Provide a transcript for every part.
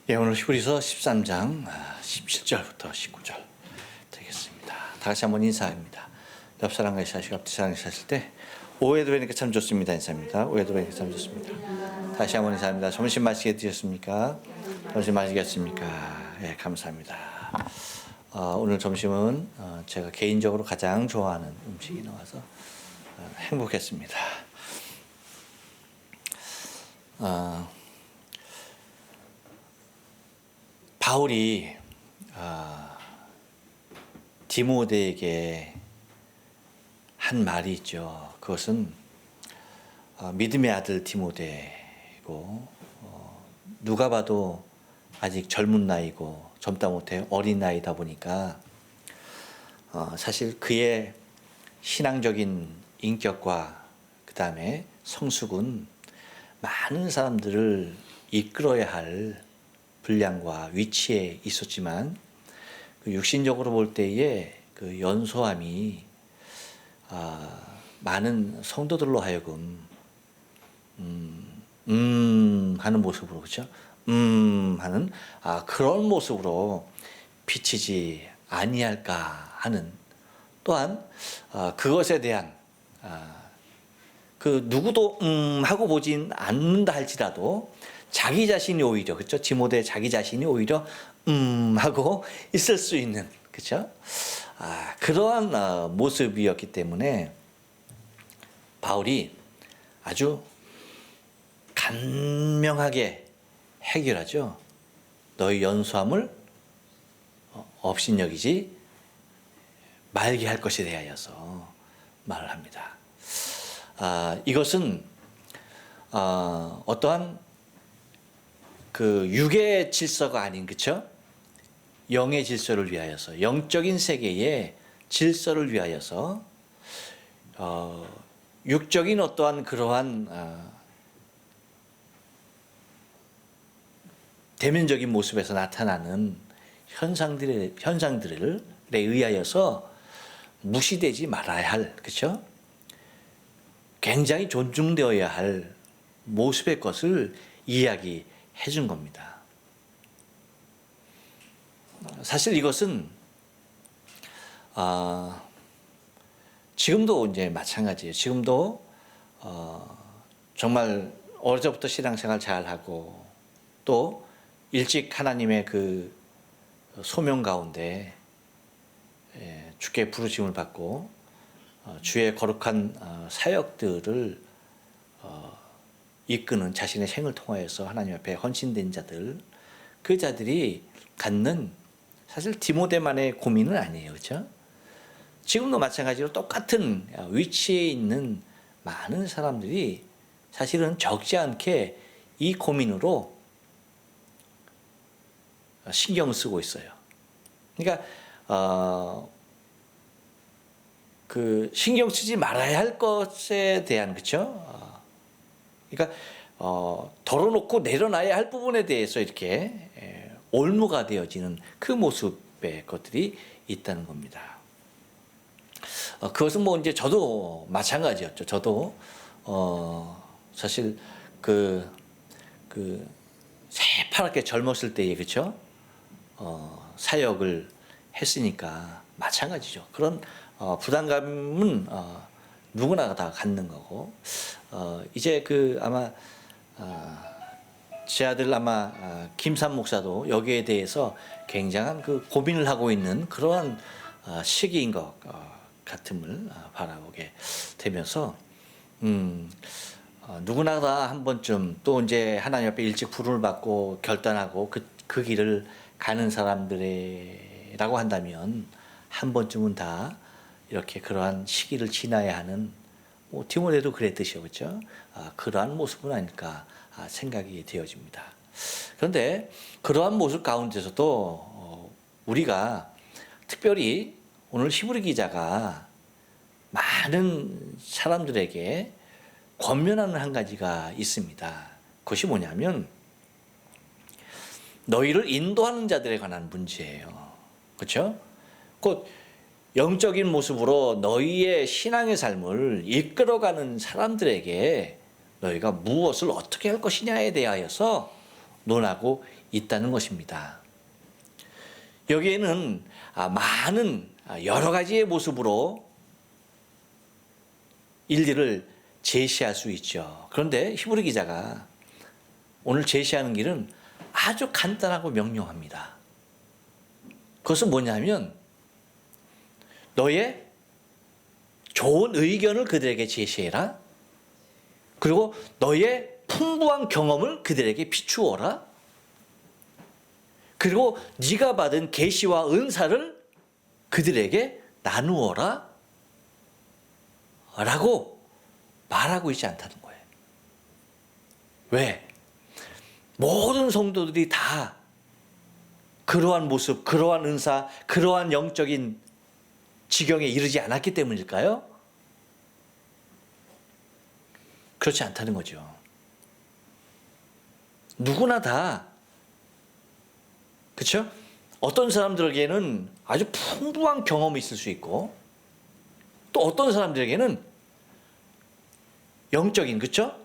예, 오늘 히브리서 13장 17절부터 19절 되겠습니다. 다 같이 한번 인사합니다. 옆 사람과 인사하시고 앞뒤 사람과 인사하실 때 오해도 되니까 참 좋습니다. 인사입니다. 오해도 되니까 참 좋습니다. 다시 한번 인사합니다. 점심 맛있게 드셨습니까? 점심 맛있겠습니까? 예, 감사합니다. 오늘 점심은 제가 개인적으로 가장 좋아하는 음식이 나와서 행복했습니다. 바울이 디모데에게 한 말이 있죠. 그것은 믿음의 아들 디모데고 누가 봐도 아직 젊은 나이고 젊다 못해 어린 나이다 보니까 사실 그의 신앙적인 인격과 그 다음에 성숙은 많은 사람들을 이끌어야 할 분량과 위치에 있었지만 그 육신적으로 볼 때에 그 연소함이 많은 성도들로 하여금 하는 모습으로, 그렇죠? 하는 그런 모습으로 비치지 아니할까 하는, 또한 그것에 대한 그 누구도 하고 보진 않는다 할지라도 자기 자신이 오히려, 그렇죠? 디모데 자기 자신이 오히려 하고 있을 수 있는, 그렇죠? 그러한 모습이었기 때문에 바울이 아주 간명하게 해결하죠. 너희 연소함을 업신여기지 말게 할 것에 대하여서 말을 합니다. 이것은 어떠한 그 육의 질서가 아닌, 그렇죠? 영의 질서를 위하여서, 영적인 세계의 질서를 위하여서 육적인 어떠한 그러한 대면적인 모습에서 나타나는 현상들에 의하여서 무시되지 말아야 할, 그렇죠? 굉장히 존중되어야 할 모습의 것을 이야기해 준 겁니다. 사실 이것은 지금도 이제 마찬가지예요. 지금도 정말 어려서부터 신앙생활 잘하고 또 일찍 하나님의 그 소명 가운데 주께 부르심을 받고 주의 거룩한 사역들을 이끄는 자신의 생을 통하여서 하나님 앞에 헌신된 자들, 그 자들이 갖는 사실 디모데만의 고민은 아니에요, 그렇죠? 지금도 마찬가지로 똑같은 위치에 있는 많은 사람들이 사실은 적지 않게 이 고민으로 신경 쓰고 있어요. 그러니까 그 신경 쓰지 말아야 할 것에 대한, 그렇죠? 그러니까 덜어놓고 내려놔야 할 부분에 대해서 이렇게 올무가 되어지는 그 모습의 것들이 있다는 겁니다. 그것은 뭐 이제 저도 마찬가지였죠. 저도 사실 그 새파랗게 젊었을 때에, 그렇죠? 사역을 했으니까 마찬가지죠. 그런 부담감은 누구나 다 갖는 거고, 이제 그 아마 제 아들 아마 김삼 목사도 여기에 대해서 굉장한 그 고민을 하고 있는 그러한 시기인 것 같음을 바라보게 되면서 누구나 다 한 번쯤, 또 이제 하나님 앞에 일찍 부름을 받고 결단하고 그 길을 가는 사람들이라고 한다면 한 번쯤은 다 이렇게 그러한 시기를 지나야 하는, 뭐 디모데도 그랬듯이요, 그렇죠? 그러한 모습은 아닐까 생각이 되어집니다. 그런데 그러한 모습 가운데서도 우리가 특별히 오늘 히브리 기자가 많은 사람들에게 권면하는 한 가지가 있습니다. 그것이 뭐냐면 너희를 인도하는 자들에 관한 문제예요. 그렇죠? 곧 영적인 모습으로 너희의 신앙의 삶을 이끌어가는 사람들에게 너희가 무엇을 어떻게 할 것이냐에 대하여서 논하고 있다는 것입니다. 여기에는 많은 여러 가지의 모습으로 일들을 제시할 수 있죠. 그런데 히브리 기자가 오늘 제시하는 길은 아주 간단하고 명료합니다. 그것은 뭐냐면 너의 좋은 의견을 그들에게 제시해라. 그리고 너의 풍부한 경험을 그들에게 비추어라. 그리고 네가 받은 계시와 은사를 그들에게 나누어라. 라고 말하고 있지 않다는 거예요. 왜? 모든 성도들이 다 그러한 모습, 그러한 은사, 그러한 영적인 지경에 이르지 않았기 때문일까요? 그렇지 않다는 거죠. 누구나 다, 그렇죠? 어떤 사람들에게는 아주 풍부한 경험이 있을 수 있고 또 어떤 사람들에게는 영적인, 그렇죠?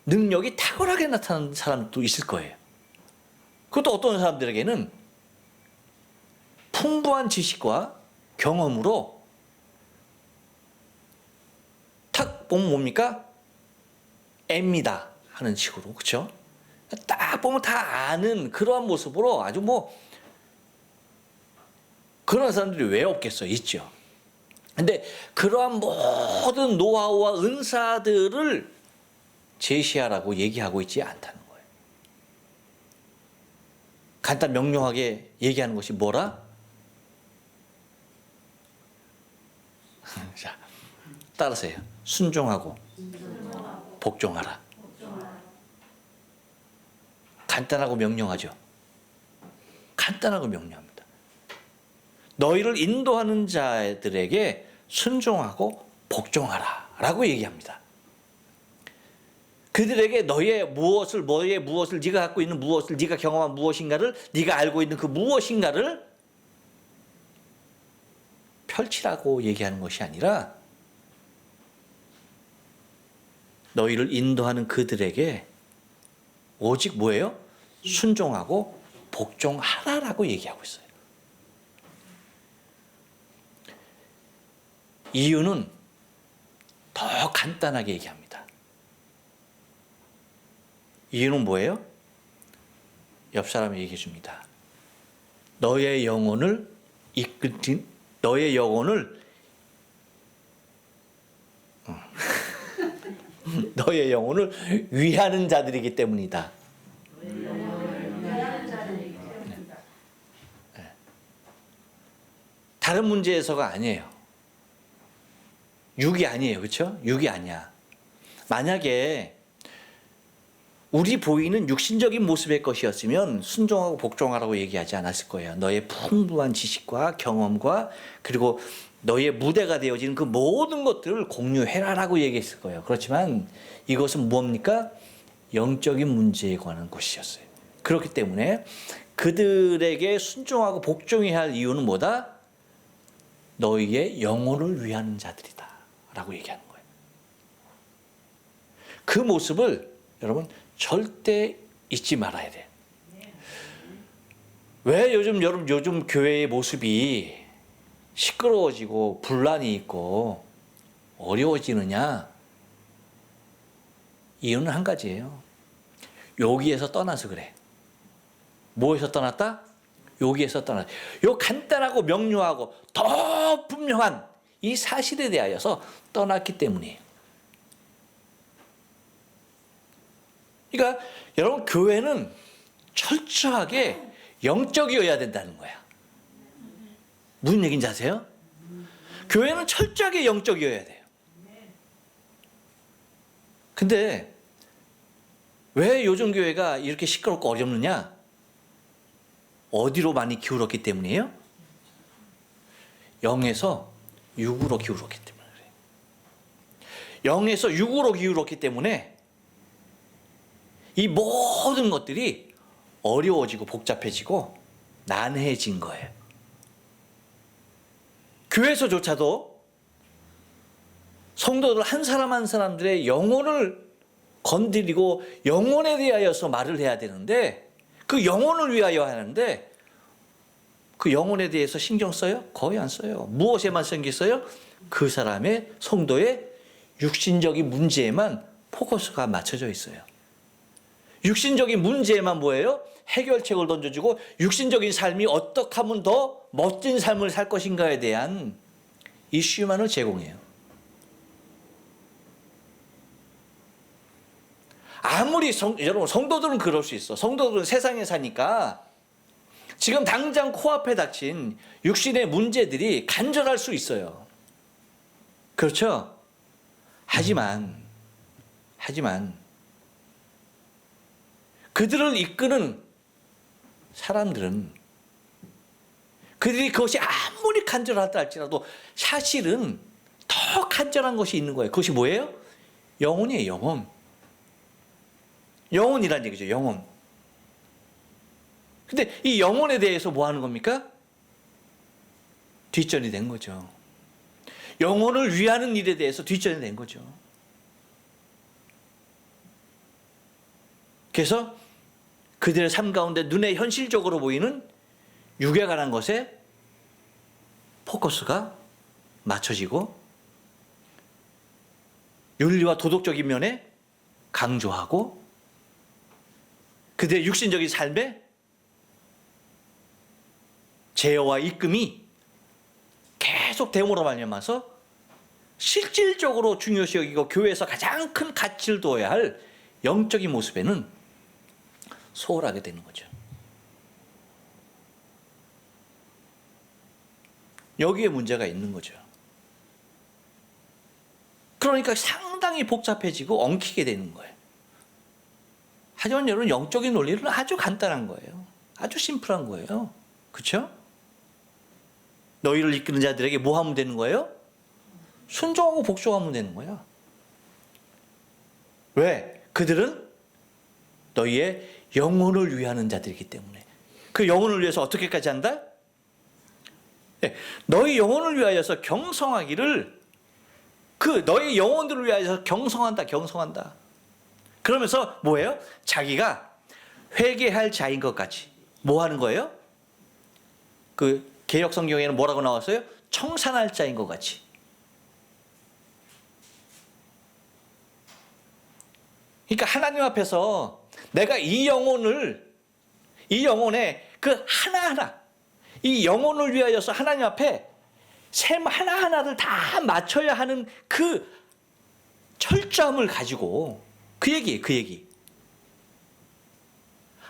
능력이 탁월하게 나타나는 사람도 있을 거예요. 그것도 어떤 사람들에게는 풍부한 지식과 경험으로 탁 보면 뭡니까? 앱니다 하는 식으로, 그렇죠? 딱 보면 다 아는 그러한 모습으로 아주 그런 사람들이 왜 없겠어요? 있죠. 근데 그러한 모든 노하우와 은사들을 제시하라고 얘기하고 있지 않다는 거예요. 간단 명료하게 얘기하는 것이 뭐라? 자, 따라서요. 순종하고 복종하라. 간단하고 명령하죠. 간단하고 명령합니다. 너희를 인도하는 자들에게 순종하고 복종하라 라고 얘기합니다. 그들에게 너의 무엇을 네가 갖고 있는 무엇을, 네가 경험한 무엇인가를, 네가 알고 있는 그 무엇인가를 펼치라고 얘기하는 것이 아니라 너희를 인도하는 그들에게 오직 뭐예요? 순종하고 복종하라라고 얘기하고 있어요. 이유는 더 간단하게 얘기합니다. 이유는 뭐예요? 옆 사람이 얘기해 줍니다. 너의 영혼을 너의 영혼을 위하는 자들이기 때문이다. 다른 문제에서가 아니에요. 육이 아니에요. 그렇죠? 육이 아니야. 만약에 우리 보이는 육신적인 모습의 것이었으면 순종하고 복종하라고 얘기하지 않았을 거예요. 너의 풍부한 지식과 경험과 그리고 너의 무대가 되어지는 그 모든 것들을 공유해라라고 얘기했을 거예요. 그렇지만 이것은 무엇입니까? 영적인 문제에 관한 것이었어요. 그렇기 때문에 그들에게 순종하고 복종해야 할 이유는 뭐다? 너희의 영혼을 위하는 자들이다 라고 얘기하는 거예요. 그 모습을 여러분 절대 잊지 말아야 돼요. 왜 요즘 교회의 모습이 시끄러워지고 분란이 있고 어려워지느냐? 이유는 한 가지예요. 여기에서 떠나서 그래. 뭐에서 떠났다? 여기에서 떠났다. 요 간단하고 명료하고 더 분명한 이 사실에 대하여서 떠났기 때문이에요. 그러니까 여러분 교회는 철저하게 영적이어야 된다는 거야. 무슨 얘기인지 아세요? 교회는 철저하게 영적이어야 돼요. 근데 왜 요즘 교회가 이렇게 시끄럽고 어렵느냐? 어디로 많이 기울었기 때문이에요? 영에서 육으로 기울었기 때문에 그래요. 영에서 육으로 기울었기 때문에 이 모든 것들이 어려워지고 복잡해지고 난해해진 거예요. 교회에서조차도 성도들 한 사람 한 사람들의 영혼을 건드리고 영혼에 대하여서 말을 해야 되는데 그 영혼을 위하여 하는데 그 영혼에 대해서 신경 써요? 거의 안 써요. 무엇에만 신경 써요? 그 사람의 성도의 육신적인 문제에만 포커스가 맞춰져 있어요. 육신적인 문제에만 뭐예요? 해결책을 던져주고 육신적인 삶이 어떻게 하면 더 멋진 삶을 살 것인가에 대한 이슈만을 제공해요. 아무리 여러분 성도들은 그럴 수 있어. 성도들은 세상에 사니까 지금 당장 코앞에 닥친 육신의 문제들이 간절할 수 있어요. 그렇죠? 하지만 그들을 이끄는 사람들은 그들이 그것이 아무리 간절하다 할지라도 사실은 더 간절한 것이 있는 거예요. 그것이 뭐예요? 영혼이에요. 영혼. 영혼이란 얘기죠. 영혼. 근데 이 영혼에 대해서 뭐 하는 겁니까? 뒷전이 된 거죠. 영혼을 위하는 일에 대해서 뒷전이 된 거죠. 그래서 그들의 삶 가운데 눈에 현실적으로 보이는 육에 관한 것에 포커스가 맞춰지고 윤리와 도덕적인 면에 강조하고 그들의 육신적인 삶에 제어와 이끔이 계속 됨으로 말미암아서 실질적으로 중요시 여기고 교회에서 가장 큰 가치를 둬야 할 영적인 모습에는 소홀하게 되는 거죠. 여기에 문제가 있는 거죠. 그러니까 상당히 복잡해지고 엉키게 되는 거예요. 하지만 여러분 영적인 논리는 아주 간단한 거예요. 아주 심플한 거예요. 그렇죠? 너희를 이끄는 자들에게 뭐 하면 되는 거예요? 순종하고 복종하면 되는 거야. 왜? 그들은 너희의 영혼을 위하는 자들이기 때문에. 그 영혼을 위해서 어떻게까지 한다? 네, 너희 영혼을 위하여서 경성하기를 그 너희 영혼들을 위하여서 경성한다. 그러면서 뭐예요? 자기가 회개할 자인 것 같이 뭐 하는 거예요? 그 개역 성경에는 뭐라고 나왔어요? 청산할 자인 것 같이. 그러니까 하나님 앞에서 내가 이 영혼의 그 하나하나 이 영혼을 위하여서 하나님 앞에 셈 하나하나를 다 맞춰야 하는 그 철저함을 가지고 그 얘기.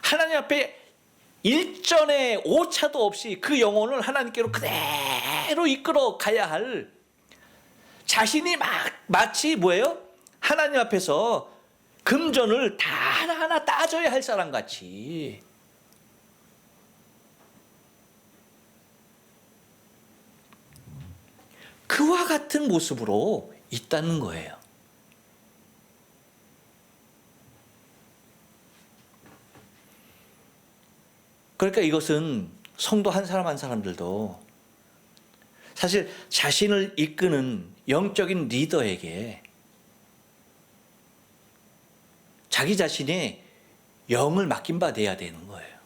하나님 앞에 일전에 오차도 없이 그 영혼을 하나님께로 그대로 이끌어 가야 할 자신이 마치 뭐예요? 하나님 앞에서 금전을 다 하나하나 따져야 할 사람 같이 그와 같은 모습으로 있다는 거예요. 그러니까 이것은 성도 한 사람 한 사람들도 사실 자신을 이끄는 영적인 리더에게 자기 자신의 영을 맡긴 바 돼야 되는 거예요.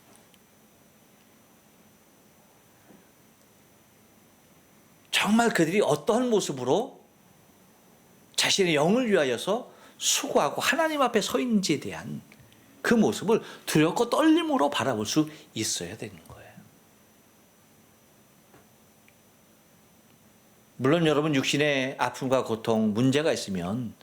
정말 그들이 어떠한 모습으로 자신의 영을 위하여서 수고하고 하나님 앞에 서 있는지에 대한 그 모습을 두렵고 떨림으로 바라볼 수 있어야 되는 거예요. 물론 여러분 육신의 아픔과 고통, 문제가 있으면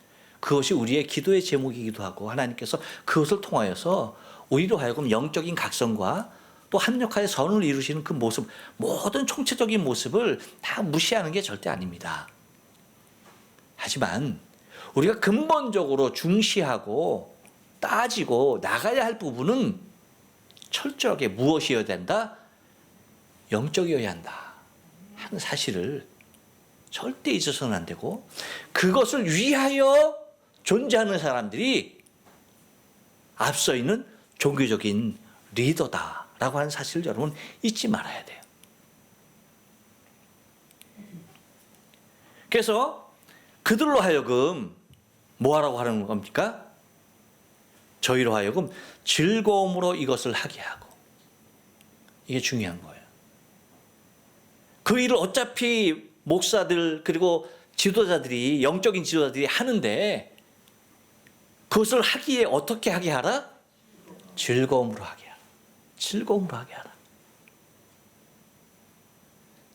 그것이 우리의 기도의 제목이기도 하고 하나님께서 그것을 통하여서 우리로 하여금 영적인 각성과 또 합력하여 선을 이루시는 그 모습, 모든 총체적인 모습을 다 무시하는 게 절대 아닙니다. 하지만 우리가 근본적으로 중시하고 따지고 나가야 할 부분은 철저하게 무엇이어야 된다? 영적이어야 한다 하는 사실을 절대 잊어서는 안 되고 그것을 위하여 존재하는 사람들이 앞서 있는 종교적인 리더다라고 하는 사실을 여러분 잊지 말아야 돼요. 그래서 그들로 하여금 뭐 하라고 하는 겁니까? 저희로 하여금 즐거움으로 이것을 하게 하고. 이게 중요한 거예요. 그 일을 어차피 목사들 그리고 지도자들이, 영적인 지도자들이 하는데 그것을 하기에 어떻게 하게 하라? 즐거움으로 하게 하라. 즐거움으로 하게 하라.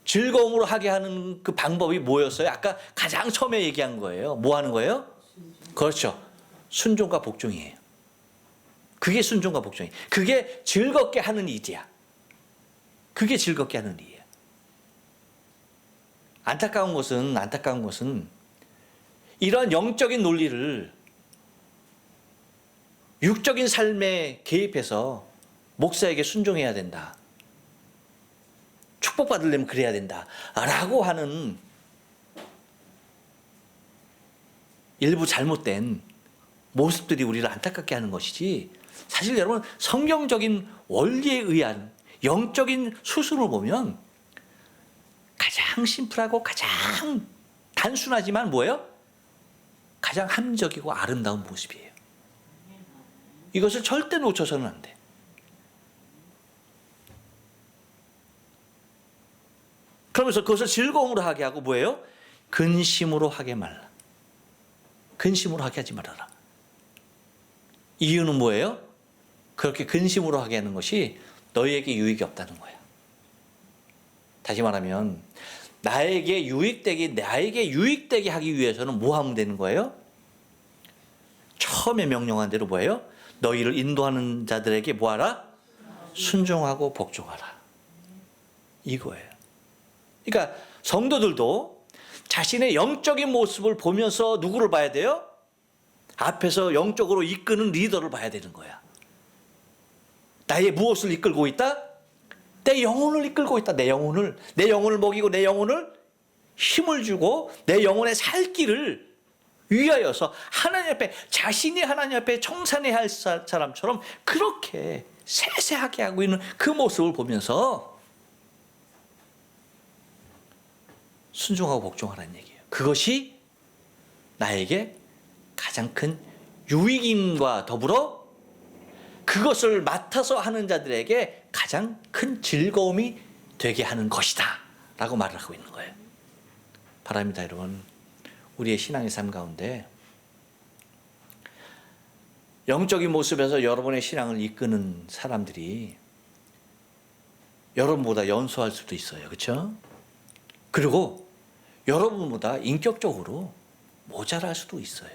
즐거움으로 하게 하는 그 방법이 뭐였어요? 아까 가장 처음에 얘기한 거예요. 뭐 하는 거예요? 그렇죠. 순종과 복종이에요. 그게 순종과 복종이에요. 그게 즐겁게 하는 일이야. 그게 즐겁게 하는 일이에요. 안타까운 것은 이러한 영적인 논리를 육적인 삶에 개입해서 목사에게 순종해야 된다. 축복받으려면 그래야 된다. 라고 하는 일부 잘못된 모습들이 우리를 안타깝게 하는 것이지, 사실 여러분 성경적인 원리에 의한 영적인 수순을 보면 가장 심플하고 가장 단순하지만 뭐예요? 가장 합리적이고 아름다운 모습이에요. 이것을 절대 놓쳐서는 안 돼. 그러면서 그것을 즐거움으로 하게 하고 뭐예요? 근심으로 하게 말라. 근심으로 하게 하지 말아라. 이유는 뭐예요? 그렇게 근심으로 하게 하는 것이 너희에게 유익이 없다는 거야. 다시 말하면 나에게 유익되게 하기 위해서는 뭐 하면 되는 거예요? 처음에 명령한 대로 뭐예요? 너희를 인도하는 자들에게 뭐하라? 순종하고 복종하라. 이거예요. 그러니까 성도들도 자신의 영적인 모습을 보면서 누구를 봐야 돼요? 앞에서 영적으로 이끄는 리더를 봐야 되는 거야. 나의 무엇을 이끌고 있다? 내 영혼을 이끌고 있다. 내 영혼을 먹이고 내 영혼을 힘을 주고 내 영혼의 살 길을 위하여서 하나님 앞에, 자신이 하나님 앞에 청산해야 할 사람처럼 그렇게 세세하게 하고 있는 그 모습을 보면서 순종하고 복종하라는 얘기예요. 그것이 나에게 가장 큰 유익임과 더불어 그것을 맡아서 하는 자들에게 가장 큰 즐거움이 되게 하는 것이다 라고 말을 하고 있는 거예요. 바랍니다, 여러분. 우리의 신앙의 삶 가운데 영적인 모습에서 여러분의 신앙을 이끄는 사람들이 여러분보다 연소할 수도 있어요. 그렇죠? 그리고 여러분보다 인격적으로 모자랄 수도 있어요.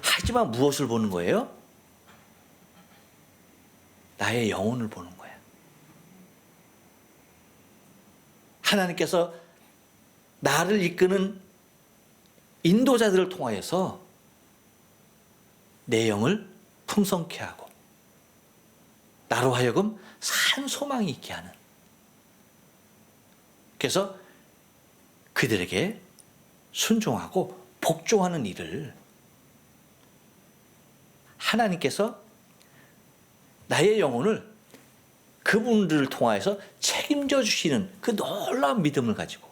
하지만 무엇을 보는 거예요? 나의 영혼을 보는 거야. 하나님께서 나를 이끄는 인도자들을 통하여서 내 영을 풍성케 하고 나로 하여금 산 소망이 있게 하는, 그래서 그들에게 순종하고 복종하는 일을 하나님께서 나의 영혼을 그분들을 통하여서 책임져 주시는 그 놀라운 믿음을 가지고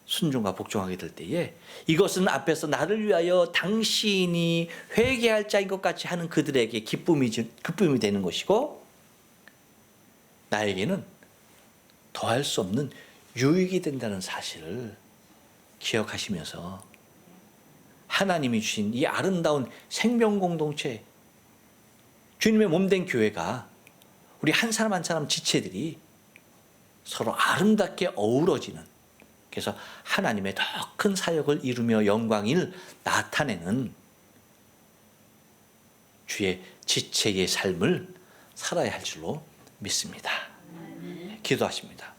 순종과 복종하게 될 때에 이것은 앞에서 나를 위하여 당신이 회개할 자인 것 같이 하는 그들에게 기쁨이 되는 것이고, 나에게는 더할 수 없는 유익이 된다는 사실을 기억하시면서 하나님이 주신 이 아름다운 생명 공동체, 주님의 몸된 교회가 우리 한 사람 한 사람 지체들이 서로 아름답게 어우러지는, 그래서 하나님의 더 큰 사역을 이루며 영광을 나타내는 주의 지체의 삶을 살아야 할 줄로 믿습니다. 기도하십니다.